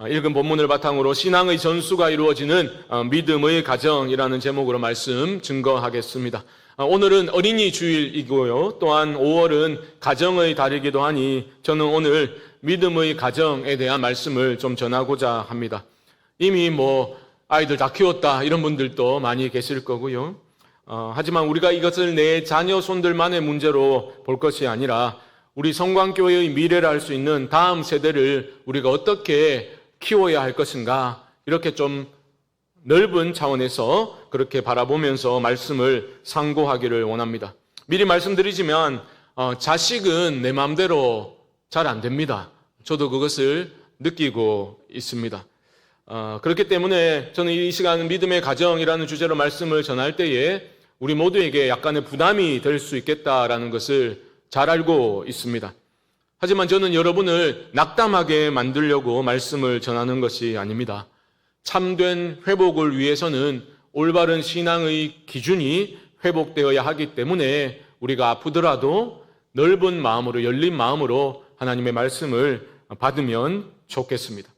읽은 본문을 바탕으로 신앙의 전수가 이루어지는 믿음의 가정이라는 제목으로 말씀 증거하겠습니다. 오늘은 어린이 주일이고요. 또한 5월은 가정의 달이기도 하니 저는 오늘 믿음의 가정에 대한 말씀을 좀 전하고자 합니다. 이미 아이들 다 키웠다 이런 분들도 많이 계실 거고요. 하지만 우리가 이것을 내 자녀 손들만의 문제로 볼 것이 아니라 우리 성광교회의 미래를 알 수 있는 다음 세대를 우리가 어떻게 키워야 할 것인가, 이렇게 좀 넓은 차원에서 그렇게 바라보면서 말씀을 상고하기를 원합니다. 미리 말씀드리지만 자식은 내 마음대로 잘 안 됩니다. 저도 그것을 느끼고 있습니다. 그렇기 때문에 저는 이 시간 믿음의 가정이라는 주제로 말씀을 전할 때에 우리 모두에게 약간의 부담이 될 수 있겠다라는 것을 잘 알고 있습니다. 하지만 저는 여러분을 낙담하게 만들려고 말씀을 전하는 것이 아닙니다. 참된 회복을 위해서는 올바른 신앙의 기준이 회복되어야 하기 때문에 우리가 아프더라도 넓은 마음으로, 열린 마음으로 하나님의 말씀을 받으면 좋겠습니다.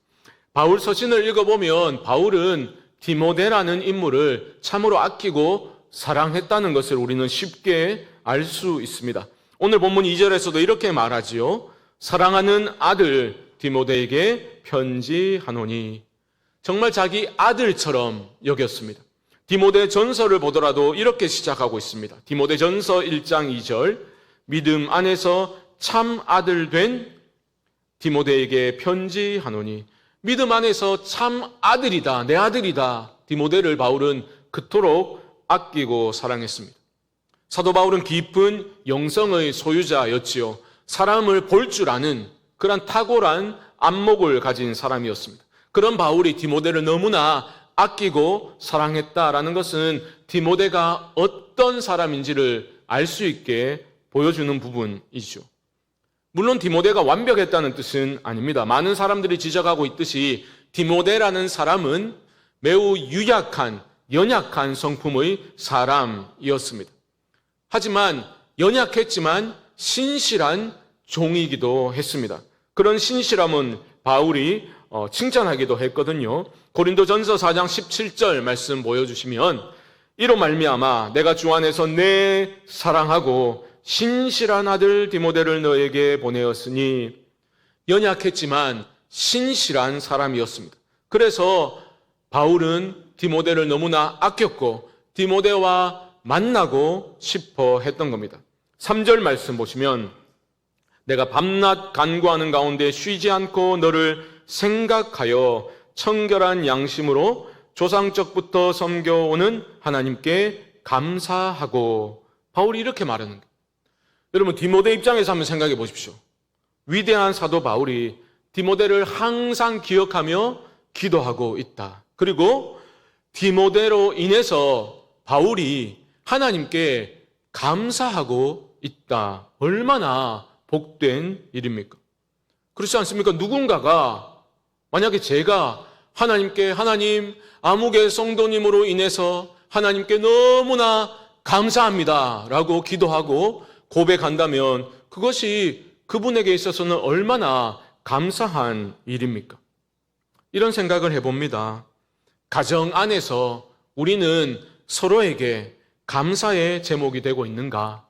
바울 서신을 읽어보면 바울은 디모데라는 인물을 참으로 아끼고 사랑했다는 것을 우리는 쉽게 알 수 있습니다. 오늘 본문 2절에서도 이렇게 말하지요. 사랑하는 아들 디모데에게 편지하노니. 정말 자기 아들처럼 여겼습니다. 디모데 전서를 보더라도 이렇게 시작하고 있습니다. 디모데 전서 1장 2절. 믿음 안에서 참 아들 된 디모데에게 편지하노니. 믿음 안에서 참 아들이다, 내 아들이다. 디모데를 바울은 그토록 아끼고 사랑했습니다. 사도 바울은 깊은 영성의 소유자였지요. 사람을 볼 줄 아는 그런 탁월한 안목을 가진 사람이었습니다. 그런 바울이 디모데를 너무나 아끼고 사랑했다라는 것은 디모데가 어떤 사람인지를 알 수 있게 보여주는 부분이죠. 물론 디모데가 완벽했다는 뜻은 아닙니다. 많은 사람들이 지적하고 있듯이 디모데라는 사람은 매우 유약한, 연약한 성품의 사람이었습니다. 하지만 연약했지만 신실한 종이기도 했습니다. 그런 신실함은 바울이 칭찬하기도 했거든요. 고린도전서 4장 17절 말씀 보여주시면 이로 말미암아 내가 주 안에서 내 사랑하고 신실한 아들 디모데를 너에게 보내었으니. 연약했지만 신실한 사람이었습니다. 그래서 바울은 디모데를 너무나 아꼈고 디모데와 만나고 싶어 했던 겁니다. 3절 말씀 보시면 내가 밤낮 간구하는 가운데 쉬지 않고 너를 생각하여 청결한 양심으로 조상적부터 섬겨오는 하나님께 감사하고. 바울이 이렇게 말하는 거예요. 여러분, 디모데 입장에서 한번 생각해 보십시오. 위대한 사도 바울이 디모데를 항상 기억하며 기도하고 있다. 그리고 디모데로 인해서 바울이 하나님께 감사하고 있다. 얼마나 복된 일입니까? 그렇지 않습니까? 누군가가 만약에 제가 하나님께 하나님 아무개 성도님으로 인해서 하나님께 너무나 감사합니다 라고 기도하고 고백한다면 그것이 그분에게 있어서는 얼마나 감사한 일입니까? 이런 생각을 해봅니다. 가정 안에서 우리는 서로에게 감사의 제목이 되고 있는가?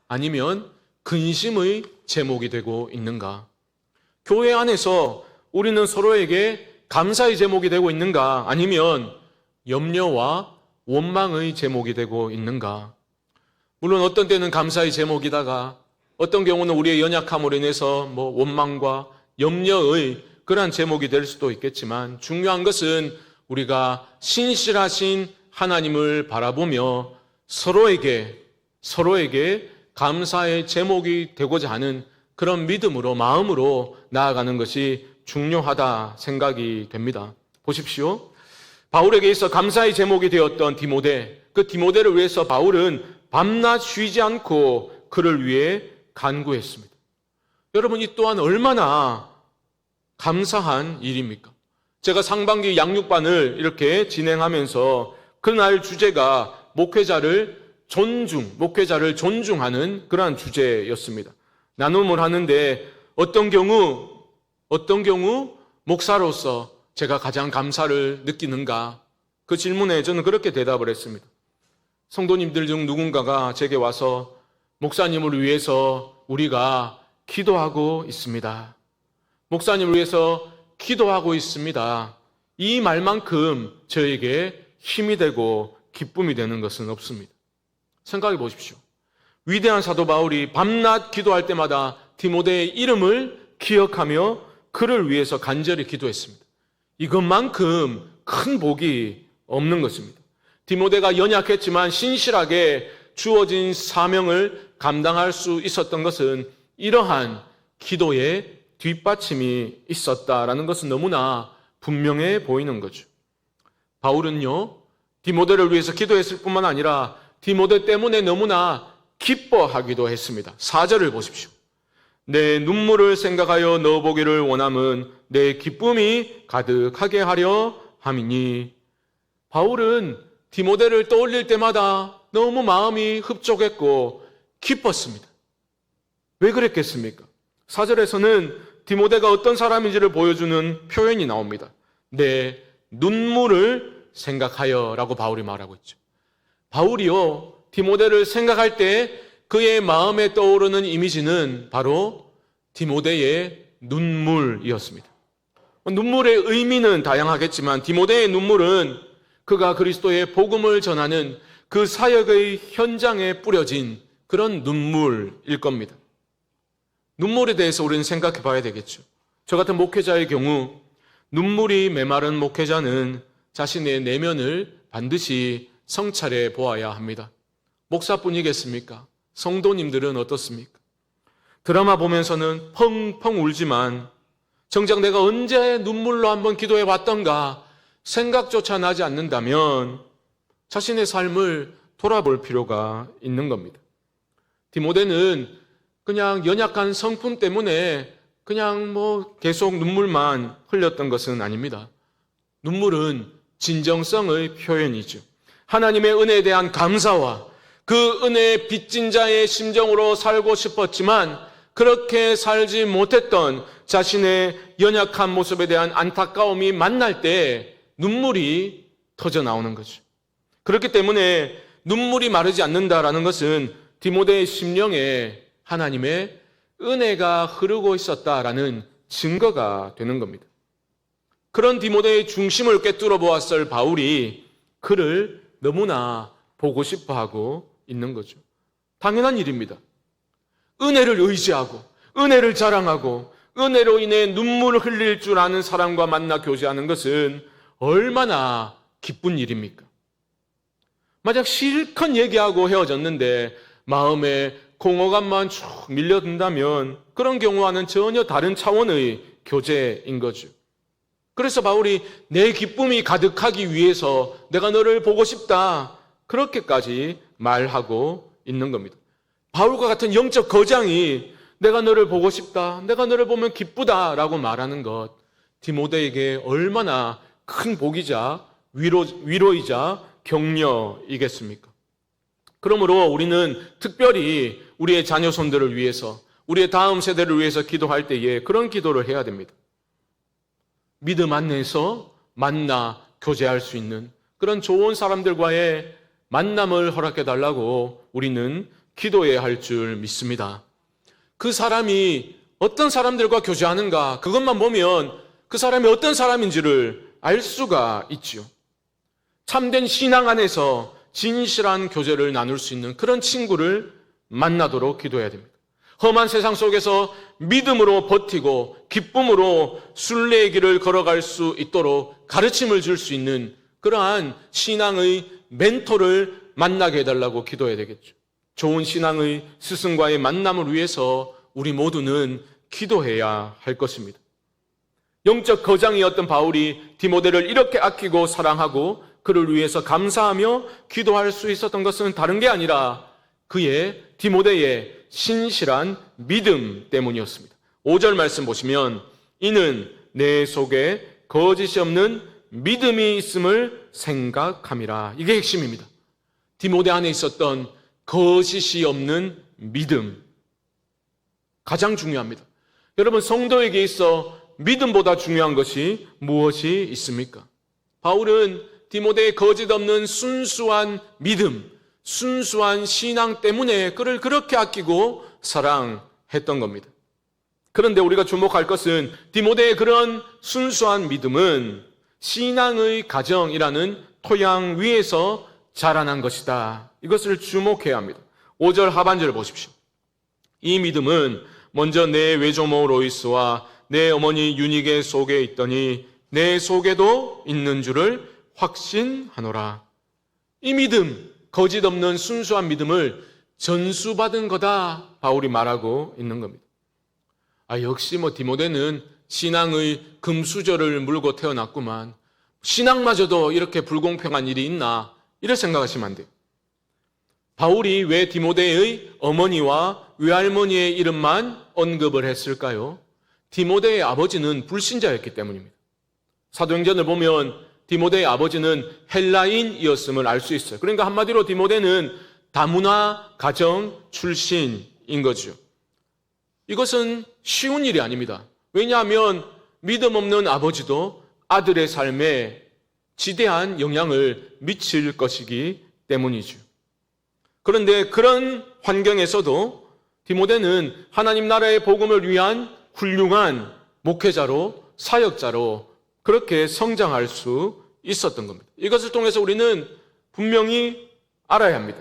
아니면 근심의 제목이 되고 있는가? 교회 안에서 우리는 서로에게 감사의 제목이 되고 있는가? 아니면 염려와 원망의 제목이 되고 있는가? 물론 어떤 때는 감사의 제목이다가 어떤 경우는 우리의 연약함으로 인해서 원망과 염려의 그러한 제목이 될 수도 있겠지만 중요한 것은 우리가 신실하신 하나님을 바라보며 서로에게 감사의 제목이 되고자 하는 그런 믿음으로, 마음으로 나아가는 것이 중요하다 생각이 됩니다. 보십시오. 바울에게 있어 감사의 제목이 되었던 디모데, 그 디모데를 위해서 바울은 밤낮 쉬지 않고 그를 위해 간구했습니다. 여러분, 이 또한 얼마나 감사한 일입니까? 제가 상반기 양육반을 이렇게 진행하면서 그날 주제가 목회자를 존중하는 그러한 주제였습니다. 나눔을 하는데 어떤 경우 목사로서 제가 가장 감사를 느끼는가? 그 질문에 저는 그렇게 대답을 했습니다. 성도님들 중 누군가가 제게 와서 목사님을 위해서 우리가 기도하고 있습니다. 목사님을 위해서 기도하고 있습니다. 이 말만큼 저에게 힘이 되고 기쁨이 되는 것은 없습니다. 생각해 보십시오. 위대한 사도 바울이 밤낮 기도할 때마다 디모데의 이름을 기억하며 그를 위해서 간절히 기도했습니다. 이것만큼 큰 복이 없는 것입니다. 디모데가 연약했지만 신실하게 주어진 사명을 감당할 수 있었던 것은 이러한 기도의 뒷받침이 있었다라는 것은 너무나 분명해 보이는 거죠. 바울은요, 디모데를 위해서 기도했을 뿐만 아니라 디모데 때문에 너무나 기뻐하기도 했습니다. 4절을 보십시오. 내 눈물을 생각하여 넣어보기를 원함은 내 기쁨이 가득하게 하려 함이니. 바울은 디모데를 떠올릴 때마다 너무 마음이 흡족했고 기뻤습니다. 왜 그랬겠습니까? 4절에서는 디모데가 어떤 사람인지를 보여주는 표현이 나옵니다. 내 눈물을 생각하여 라고 바울이 말하고 있죠. 바울이요, 디모데를 생각할 때 그의 마음에 떠오르는 이미지는 바로 디모데의 눈물이었습니다. 눈물의 의미는 다양하겠지만 디모데의 눈물은 그가 그리스도의 복음을 전하는 그 사역의 현장에 뿌려진 그런 눈물일 겁니다. 눈물에 대해서 우리는 생각해 봐야 되겠죠. 저 같은 목회자의 경우 눈물이 메마른 목회자는 자신의 내면을 반드시 성찰해 보아야 합니다. 목사뿐이겠습니까? 성도님들은 어떻습니까? 드라마 보면서는 펑펑 울지만 정작 내가 언제 눈물로 한번 기도해 왔던가 생각조차 나지 않는다면 자신의 삶을 돌아볼 필요가 있는 겁니다. 디모데는 그냥 연약한 성품 때문에 그냥 계속 눈물만 흘렸던 것은 아닙니다. 눈물은 진정성의 표현이죠. 하나님의 은혜에 대한 감사와 그 은혜의 빚진 자의 심정으로 살고 싶었지만 그렇게 살지 못했던 자신의 연약한 모습에 대한 안타까움이 만날 때 눈물이 터져 나오는 거죠. 그렇기 때문에 눈물이 마르지 않는다라는 것은 디모데의 심령에 하나님의 은혜가 흐르고 있었다라는 증거가 되는 겁니다. 그런 디모데의 중심을 꿰뚫어 보았을 바울이 그를 너무나 보고 싶어하고 있는 거죠. 당연한 일입니다. 은혜를 의지하고 은혜를 자랑하고 은혜로 인해 눈물을 흘릴 줄 아는 사람과 만나 교제하는 것은 얼마나 기쁜 일입니까? 만약 실컷 얘기하고 헤어졌는데 마음에 공허감만 쭉 밀려든다면 그런 경우와는 전혀 다른 차원의 교제인 거죠. 그래서 바울이 내 기쁨이 가득하기 위해서 내가 너를 보고 싶다 그렇게까지 말하고 있는 겁니다. 바울과 같은 영적 거장이 내가 너를 보고 싶다, 내가 너를 보면 기쁘다라고 말하는 것, 디모데에게 얼마나 큰 복이자 위로이자 격려이겠습니까? 그러므로 우리는 특별히 우리의 자녀손들을 위해서, 우리의 다음 세대를 위해서 기도할 때에 그런 기도를 해야 됩니다. 믿음 안에서 만나 교제할 수 있는 그런 좋은 사람들과의 만남을 허락해 달라고 우리는 기도해야 할 줄 믿습니다. 그 사람이 어떤 사람들과 교제하는가 그것만 보면 그 사람이 어떤 사람인지를 알 수가 있지요. 참된 신앙 안에서 진실한 교제를 나눌 수 있는 그런 친구를 만나도록 기도해야 됩니다. 험한 세상 속에서 믿음으로 버티고 기쁨으로 순례의 길을 걸어갈 수 있도록 가르침을 줄 수 있는 그러한 신앙의 멘토를 만나게 해달라고 기도해야 되겠죠. 좋은 신앙의 스승과의 만남을 위해서 우리 모두는 기도해야 할 것입니다. 영적 거장이었던 바울이 디모데를 이렇게 아끼고 사랑하고 그를 위해서 감사하며 기도할 수 있었던 것은 다른 게 아니라 그의 디모데의 신실한 믿음 때문이었습니다. 5절 말씀 보시면 이는 내 속에 거짓이 없는 믿음이 있음을 생각함이라. 이게 핵심입니다. 디모데 안에 있었던 거짓이 없는 믿음. 가장 중요합니다. 여러분, 성도에게 있어 믿음보다 중요한 것이 무엇이 있습니까? 바울은 디모데의 거짓 없는 순수한 믿음, 순수한 신앙 때문에 그를 그렇게 아끼고 사랑했던 겁니다. 그런데 우리가 주목할 것은 디모데의 그런 순수한 믿음은 신앙의 가정이라는 토양 위에서 자라난 것이다. 이것을 주목해야 합니다. 5절 하반절을 보십시오. 이 믿음은 먼저 내 외조모 로이스와 내 어머니 유니게 속에 있더니 내 속에도 있는 줄을 확신하노라. 이 믿음, 거짓 없는 순수한 믿음을 전수받은 거다 바울이 말하고 있는 겁니다. 역시 디모데는 신앙의 금수저를 물고 태어났구만. 신앙마저도 이렇게 불공평한 일이 있나? 이렇게 생각하시면 안 돼요. 바울이 왜 디모데의 어머니와 외할머니의 이름만 언급을 했을까요? 디모데의 아버지는 불신자였기 때문입니다. 사도행전을 보면 디모데의 아버지는 헬라인이었음을 알 수 있어요. 그러니까 한마디로 디모데는 다문화 가정 출신인 거죠. 이것은 쉬운 일이 아닙니다. 왜냐하면 믿음 없는 아버지도 아들의 삶에 지대한 영향을 미칠 것이기 때문이죠. 그런데 그런 환경에서도 디모데는 하나님 나라의 복음을 위한 훌륭한 목회자로, 사역자로 그렇게 성장할 수 있었던 겁니다. 이것을 통해서 우리는 분명히 알아야 합니다.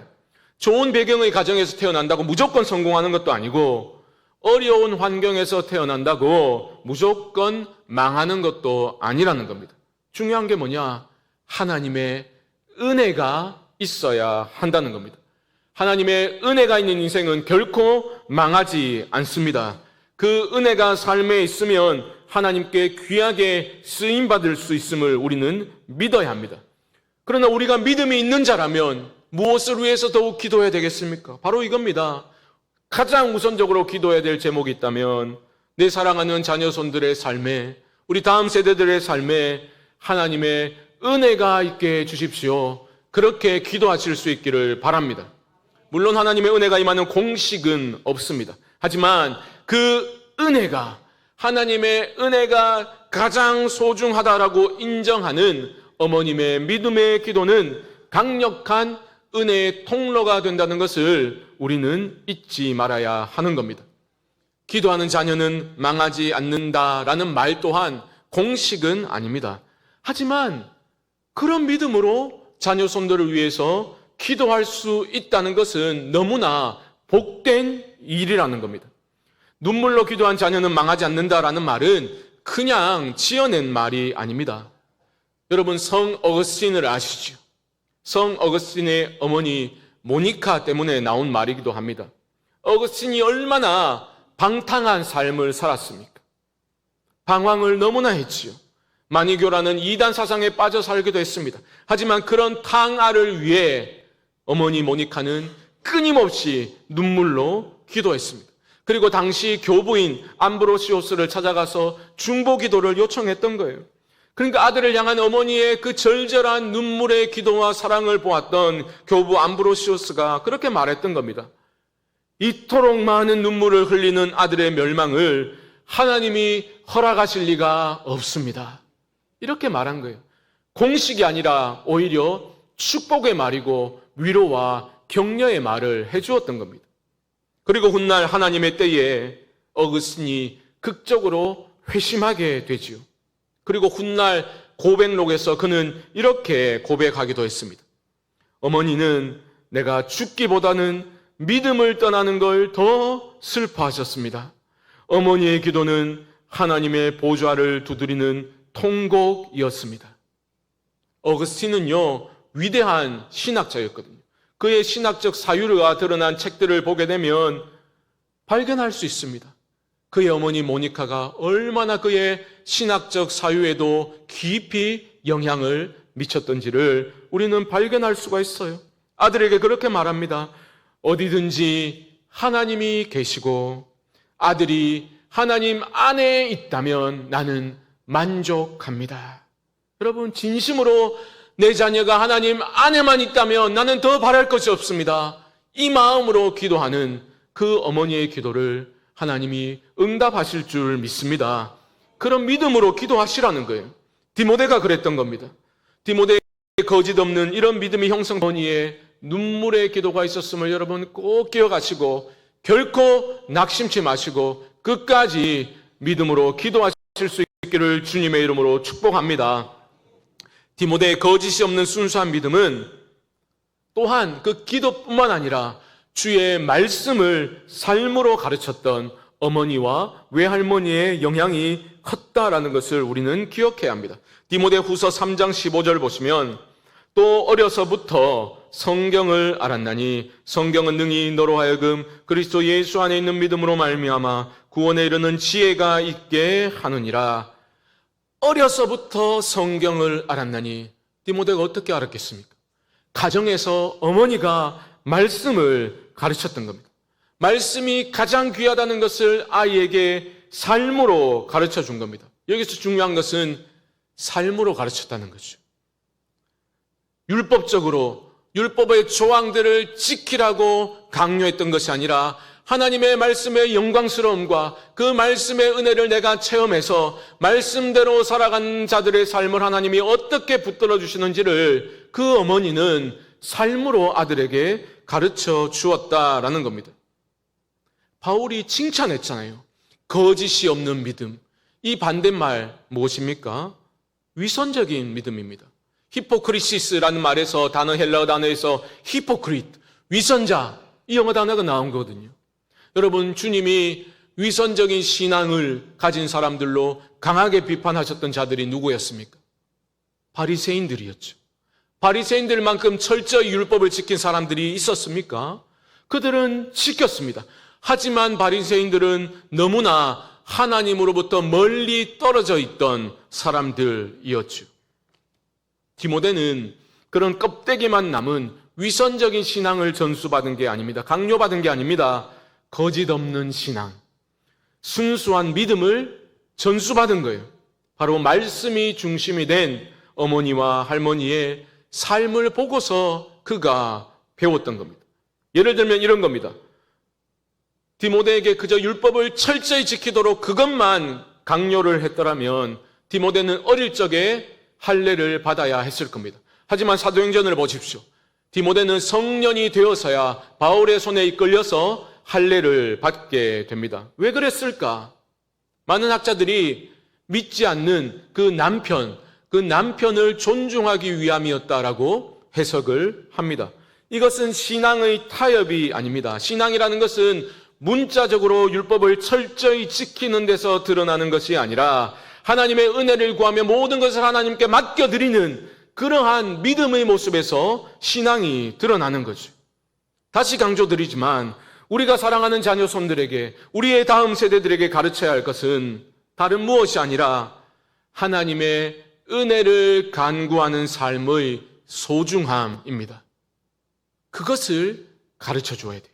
좋은 배경의 가정에서 태어난다고 무조건 성공하는 것도 아니고 어려운 환경에서 태어난다고 무조건 망하는 것도 아니라는 겁니다. 중요한 게 뭐냐? 하나님의 은혜가 있어야 한다는 겁니다. 하나님의 은혜가 있는 인생은 결코 망하지 않습니다. 그 은혜가 삶에 있으면 하나님께 귀하게 쓰임받을 수 있음을 우리는 믿어야 합니다. 그러나 우리가 믿음이 있는 자라면 무엇을 위해서 더욱 기도해야 되겠습니까? 바로 이겁니다. 가장 우선적으로 기도해야 될 제목이 있다면 내 사랑하는 자녀손들의 삶에, 우리 다음 세대들의 삶에 하나님의 은혜가 있게 해주십시오. 그렇게 기도하실 수 있기를 바랍니다. 물론 하나님의 은혜가 임하는 공식은 없습니다. 하지만 그 은혜가, 하나님의 은혜가 가장 소중하다라고 인정하는 어머님의 믿음의 기도는 강력한 은혜의 통로가 된다는 것을 우리는 잊지 말아야 하는 겁니다. 기도하는 자녀는 망하지 않는다라는 말 또한 공식은 아닙니다. 하지만 그런 믿음으로 자녀 손들을 위해서 기도할 수 있다는 것은 너무나 복된 일이라는 겁니다. 눈물로 기도한 자녀는 망하지 않는다라는 말은 그냥 지어낸 말이 아닙니다. 여러분, 성 어거스틴을 아시죠? 성 어거스틴의 어머니 모니카 때문에 나온 말이기도 합니다. 어거스틴이 얼마나 방탕한 삶을 살았습니까? 방황을 너무나 했지요. 마니교라는 이단 사상에 빠져 살기도 했습니다. 하지만 그런 탕아를 위해 어머니 모니카는 끊임없이 눈물로 기도했습니다. 그리고 당시 교부인 암브로시오스를 찾아가서 중보 기도를 요청했던 거예요. 그러니까 아들을 향한 어머니의 그 절절한 눈물의 기도와 사랑을 보았던 교부 암브로시오스가 그렇게 말했던 겁니다. 이토록 많은 눈물을 흘리는 아들의 멸망을 하나님이 허락하실 리가 없습니다. 이렇게 말한 거예요. 공식이 아니라 오히려 축복의 말이고 위로와 격려의 말을 해주었던 겁니다. 그리고 훗날 하나님의 때에 어거스틴이 극적으로 회심하게 되지요. 그리고 훗날 고백록에서 그는 이렇게 고백하기도 했습니다. 어머니는 내가 죽기보다는 믿음을 떠나는 걸 더 슬퍼하셨습니다. 어머니의 기도는 하나님의 보좌를 두드리는 통곡이었습니다. 어거스틴은요, 위대한 신학자였거든요. 그의 신학적 사유가 드러난 책들을 보게 되면 발견할 수 있습니다. 그의 어머니 모니카가 얼마나 그의 신학적 사유에도 깊이 영향을 미쳤던지를 우리는 발견할 수가 있어요. 아들에게 그렇게 말합니다. 어디든지 하나님이 계시고 아들이 하나님 안에 있다면 나는 만족합니다. 여러분, 진심으로 내 자녀가 하나님 안에만 있다면 나는 더 바랄 것이 없습니다. 이 마음으로 기도하는 그 어머니의 기도를 하나님이 응답하실 줄 믿습니다. 그런 믿음으로 기도하시라는 거예요. 디모데가 그랬던 겁니다. 디모데의 거짓 없는 이런 믿음이 형성되기에 눈물의 기도가 있었음을 여러분 꼭 기억하시고 결코 낙심치 마시고 끝까지 믿음으로 기도하실 수 있기를 주님의 이름으로 축복합니다. 디모데의 거짓이 없는 순수한 믿음은 또한 그 기도뿐만 아니라 주의 말씀을 삶으로 가르쳤던 어머니와 외할머니의 영향이 컸다라는 것을 우리는 기억해야 합니다. 디모데 후서 3장 15절 보시면 또 어려서부터 성경을 알았나니 성경은 능히 너로 하여금 그리스도 예수 안에 있는 믿음으로 말미암아 구원에 이르는 지혜가 있게 하느니라. 어려서부터 성경을 알았나니 디모데가 어떻게 알았겠습니까? 가정에서 어머니가 말씀을 가르쳤던 겁니다. 말씀이 가장 귀하다는 것을 아이에게 삶으로 가르쳐 준 겁니다. 여기서 중요한 것은 삶으로 가르쳤다는 거죠. 율법적으로 율법의 조항들을 지키라고 강요했던 것이 아니라 하나님의 말씀의 영광스러움과 그 말씀의 은혜를 내가 체험해서 말씀대로 살아간 자들의 삶을 하나님이 어떻게 붙들어 주시는지를 그 어머니는 삶으로 아들에게 가르쳐 주었다라는 겁니다. 바울이 칭찬했잖아요. 거짓이 없는 믿음. 이 반대말 무엇입니까? 위선적인 믿음입니다. 히포크리시스라는 말에서 헬라어 단어에서 히포크리트, 위선자, 이 영어 단어가 나온 거거든요. 여러분, 주님이 위선적인 신앙을 가진 사람들로 강하게 비판하셨던 자들이 누구였습니까? 바리새인들이었죠. 바리새인들만큼 철저히 율법을 지킨 사람들이 있었습니까? 그들은 지켰습니다. 하지만 바리새인들은 너무나 하나님으로부터 멀리 떨어져 있던 사람들이었죠. 디모데는 그런 껍데기만 남은 위선적인 신앙을 전수받은 게 아닙니다. 강요받은 게 아닙니다. 거짓 없는 신앙, 순수한 믿음을 전수받은 거예요. 바로 말씀이 중심이 된 어머니와 할머니의 삶을 보고서 그가 배웠던 겁니다. 예를 들면 이런 겁니다. 디모데에게 그저 율법을 철저히 지키도록 그것만 강요를 했더라면 디모데는 어릴 적에 할례를 받아야 했을 겁니다. 하지만 사도행전을 보십시오. 디모데는 성년이 되어서야 바울의 손에 이끌려서 할례를 받게 됩니다. 왜 그랬을까? 많은 학자들이 믿지 않는 그 남편을 존중하기 위함이었다라고 해석을 합니다. 이것은 신앙의 타협이 아닙니다. 신앙이라는 것은 문자적으로 율법을 철저히 지키는 데서 드러나는 것이 아니라 하나님의 은혜를 구하며 모든 것을 하나님께 맡겨드리는 그러한 믿음의 모습에서 신앙이 드러나는 거죠. 다시 강조드리지만 우리가 사랑하는 자녀손들에게, 우리의 다음 세대들에게 가르쳐야 할 것은 다른 무엇이 아니라 하나님의 은혜를 간구하는 삶의 소중함입니다. 그것을 가르쳐 줘야 돼요.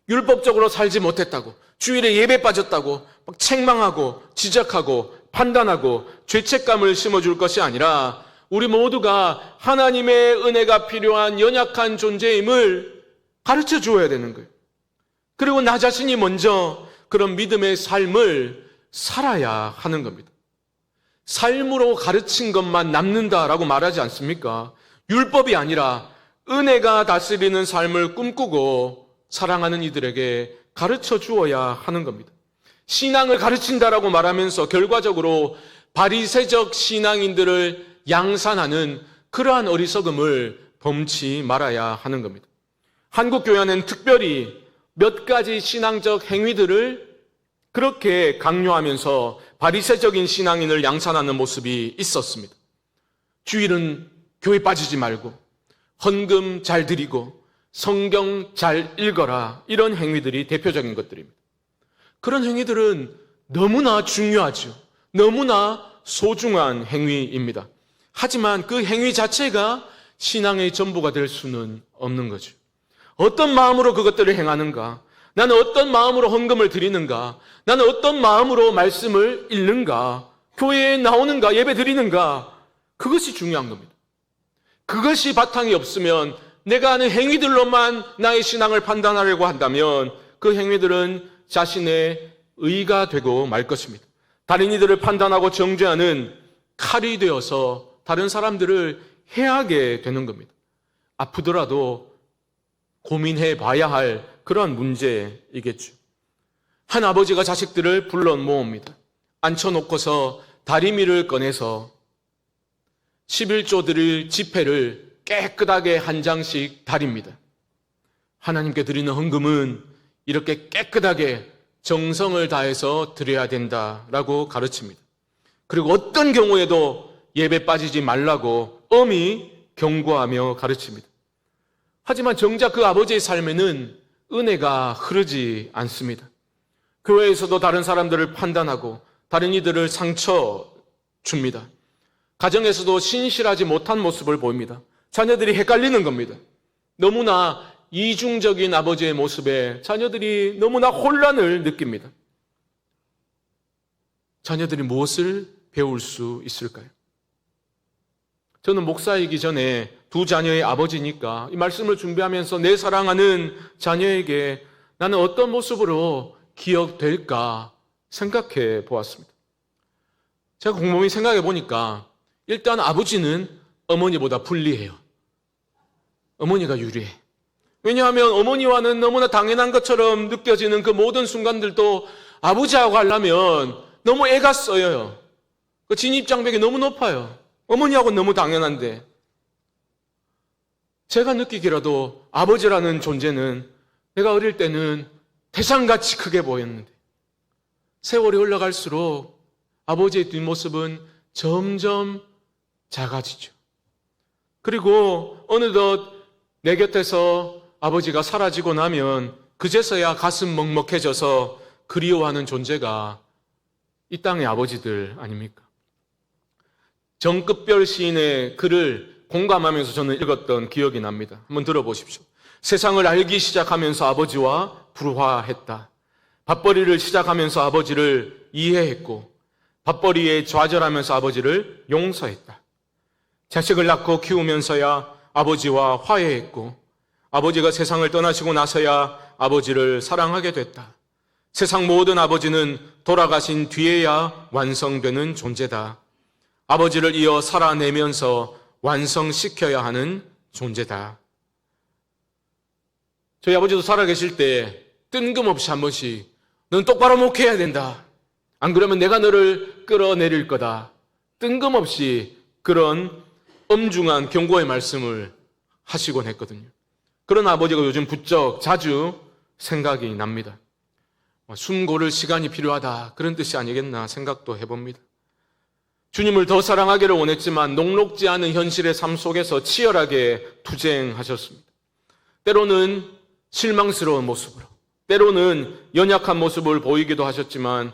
율법적으로 살지 못했다고, 주일에 예배 빠졌다고 막 책망하고 지적하고 판단하고 죄책감을 심어줄 것이 아니라 우리 모두가 하나님의 은혜가 필요한 연약한 존재임을 가르쳐 주어야 되는 거예요. 그리고 나 자신이 먼저 그런 믿음의 삶을 살아야 하는 겁니다. 삶으로 가르친 것만 남는다라고 말하지 않습니까? 율법이 아니라 은혜가 다스리는 삶을 꿈꾸고 사랑하는 이들에게 가르쳐 주어야 하는 겁니다. 신앙을 가르친다라고 말하면서 결과적으로 바리새적 신앙인들을 양산하는 그러한 어리석음을 범치 말아야 하는 겁니다. 한국 교회는 특별히 몇 가지 신앙적 행위들을 그렇게 강요하면서 바리새적인 신앙인을 양산하는 모습이 있었습니다. 주일은 교회 빠지지 말고 헌금 잘 드리고 성경 잘 읽어라, 이런 행위들이 대표적인 것들입니다. 그런 행위들은 너무나 중요하죠. 너무나 소중한 행위입니다. 하지만 그 행위 자체가 신앙의 전부가 될 수는 없는 거죠. 어떤 마음으로 그것들을 행하는가? 나는 어떤 마음으로 헌금을 드리는가? 나는 어떤 마음으로 말씀을 읽는가? 교회에 나오는가? 예배 드리는가? 그것이 중요한 겁니다. 그것이 바탕이 없으면 내가 하는 행위들로만 나의 신앙을 판단하려고 한다면 그 행위들은 자신의 의가 되고 말 것입니다. 다른 이들을 판단하고 정죄하는 칼이 되어서 다른 사람들을 해하게 되는 겁니다. 아프더라도 고민해 봐야 할 그러한 문제이겠죠. 한 아버지가 자식들을 불러 모읍니다. 앉혀놓고서 다리미를 꺼내서 11조 드릴 지폐를 깨끗하게 한 장씩 다립니다. 하나님께 드리는 헌금은 이렇게 깨끗하게 정성을 다해서 드려야 된다라고 가르칩니다. 그리고 어떤 경우에도 예배 빠지지 말라고 엄히 경고하며 가르칩니다. 하지만 정작 그 아버지의 삶에는 은혜가 흐르지 않습니다. 교회에서도 다른 사람들을 판단하고 다른 이들을 상처 줍니다. 가정에서도 신실하지 못한 모습을 보입니다. 자녀들이 헷갈리는 겁니다. 너무나 이중적인 아버지의 모습에 자녀들이 너무나 혼란을 느낍니다. 자녀들이 무엇을 배울 수 있을까요? 저는 목사이기 전에 두 자녀의 아버지니까 이 말씀을 준비하면서 내 사랑하는 자녀에게 나는 어떤 모습으로 기억될까 생각해 보았습니다. 제가 곰곰이 생각해 보니까 일단 아버지는 어머니보다 불리해요. 어머니가 유리해. 왜냐하면 어머니와는 너무나 당연한 것처럼 느껴지는 그 모든 순간들도 아버지하고 하려면 너무 애가 써요. 그 진입장벽이 너무 높아요. 어머니하고는 너무 당연한데 제가 느끼기라도 아버지라는 존재는 내가 어릴 때는 태산같이 크게 보였는데 세월이 흘러갈수록 아버지의 뒷모습은 점점 작아지죠. 그리고 어느덧 내 곁에서 아버지가 사라지고 나면 그제서야 가슴 먹먹해져서 그리워하는 존재가 이 땅의 아버지들 아닙니까? 정급별 시인의 글을 공감하면서 저는 읽었던 기억이 납니다. 한번 들어보십시오. 세상을 알기 시작하면서 아버지와 불화했다. 밥벌이를 시작하면서 아버지를 이해했고 밥벌이에 좌절하면서 아버지를 용서했다. 자식을 낳고 키우면서야 아버지와 화해했고 아버지가 세상을 떠나시고 나서야 아버지를 사랑하게 됐다. 세상 모든 아버지는 돌아가신 뒤에야 완성되는 존재다. 아버지를 이어 살아내면서 완성시켜야 하는 존재다. 저희 아버지도 살아계실 때 뜬금없이 한 번씩 넌 똑바로 목회해야 된다. 안 그러면 내가 너를 끌어내릴 거다. 뜬금없이 그런 엄중한 경고의 말씀을 하시곤 했거든요. 그런 아버지가 요즘 부쩍 자주 생각이 납니다. 숨 고를 시간이 필요하다 그런 뜻이 아니겠나 생각도 해봅니다. 주님을 더 사랑하기를 원했지만 녹록지 않은 현실의 삶 속에서 치열하게 투쟁하셨습니다. 때로는 실망스러운 모습으로, 때로는 연약한 모습을 보이기도 하셨지만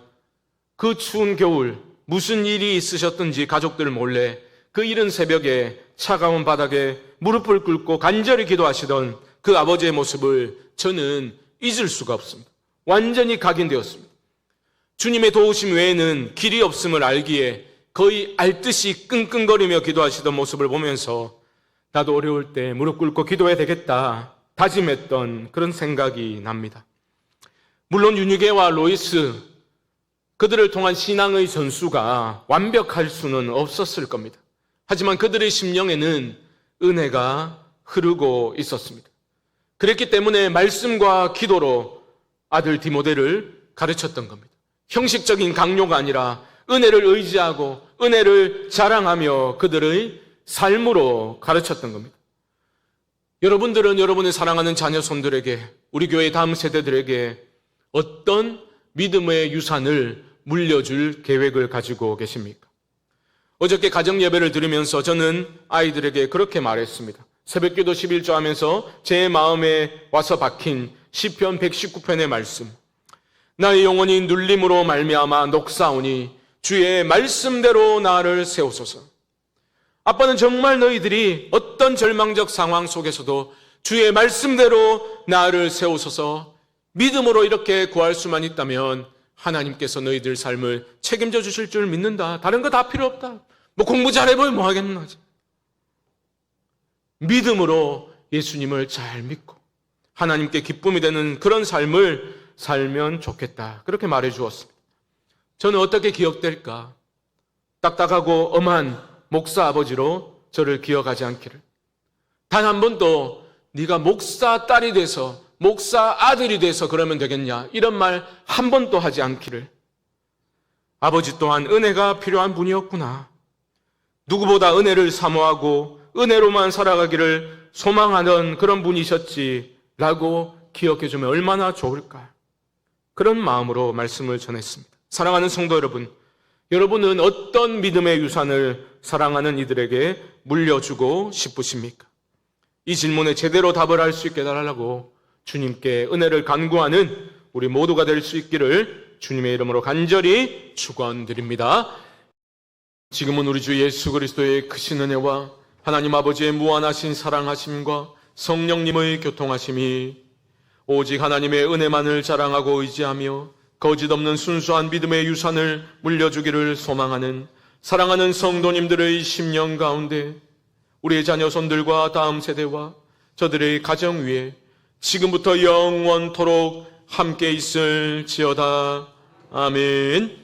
그 추운 겨울 무슨 일이 있으셨든지 가족들 몰래 그 이른 새벽에 차가운 바닥에 무릎을 꿇고 간절히 기도하시던 그 아버지의 모습을 저는 잊을 수가 없습니다. 완전히 각인되었습니다. 주님의 도우심 외에는 길이 없음을 알기에 거의 알듯이 끙끙거리며 기도하시던 모습을 보면서 나도 어려울 때 무릎 꿇고 기도해야 되겠다 다짐했던 그런 생각이 납니다. 물론 윤희계와 로이스 그들을 통한 신앙의 전수가 완벽할 수는 없었을 겁니다. 하지만 그들의 심령에는 은혜가 흐르고 있었습니다. 그랬기 때문에 말씀과 기도로 아들 디모데를 가르쳤던 겁니다. 형식적인 강요가 아니라 은혜를 의지하고 은혜를 자랑하며 그들의 삶으로 가르쳤던 겁니다. 여러분들은 여러분의 사랑하는 자녀 손들에게, 우리 교회의 다음 세대들에게 어떤 믿음의 유산을 물려줄 계획을 가지고 계십니까? 어저께 가정 예배를 드리면서 저는 아이들에게 그렇게 말했습니다. 새벽기도 11조 하면서 제 마음에 와서 박힌 시편 119편의 말씀. 나의 영혼이 눌림으로 말미암아 녹사오니 주의 말씀대로 나를 세우소서. 아빠는 정말 너희들이 어떤 절망적 상황 속에서도 주의 말씀대로 나를 세우소서 믿음으로 이렇게 구할 수만 있다면 하나님께서 너희들 삶을 책임져 주실 줄 믿는다. 다른 거 다 필요 없다. 뭐 공부 잘해보면 뭐 하겠나. 믿음으로 예수님을 잘 믿고 하나님께 기쁨이 되는 그런 삶을 살면 좋겠다. 그렇게 말해 주었습니다. 저는 어떻게 기억될까? 딱딱하고 엄한 목사 아버지로 저를 기억하지 않기를. 단 한 번도 네가 목사 딸이 돼서 목사 아들이 돼서 그러면 되겠냐, 이런 말 한 번도 하지 않기를. 아버지 또한 은혜가 필요한 분이었구나. 누구보다 은혜를 사모하고 은혜로만 살아가기를 소망하는 그런 분이셨지라고 기억해주면 얼마나 좋을까. 그런 마음으로 말씀을 전했습니다. 사랑하는 성도 여러분, 여러분은 어떤 믿음의 유산을 사랑하는 이들에게 물려주고 싶으십니까? 이 질문에 제대로 답을 할 수 있게 해달라고 주님께 은혜를 간구하는 우리 모두가 될 수 있기를 주님의 이름으로 간절히 축원드립니다. 지금은 우리 주 예수 그리스도의 크신 은혜와 하나님 아버지의 무한하신 사랑하심과 성령님의 교통하심이 오직 하나님의 은혜만을 자랑하고 의지하며 거짓 없는 순수한 믿음의 유산을 물려주기를 소망하는 사랑하는 성도님들의 심령 가운데 우리의 자녀손들과 다음 세대와 저들의 가정 위에 지금부터 영원토록 함께 있을지어다. 아멘.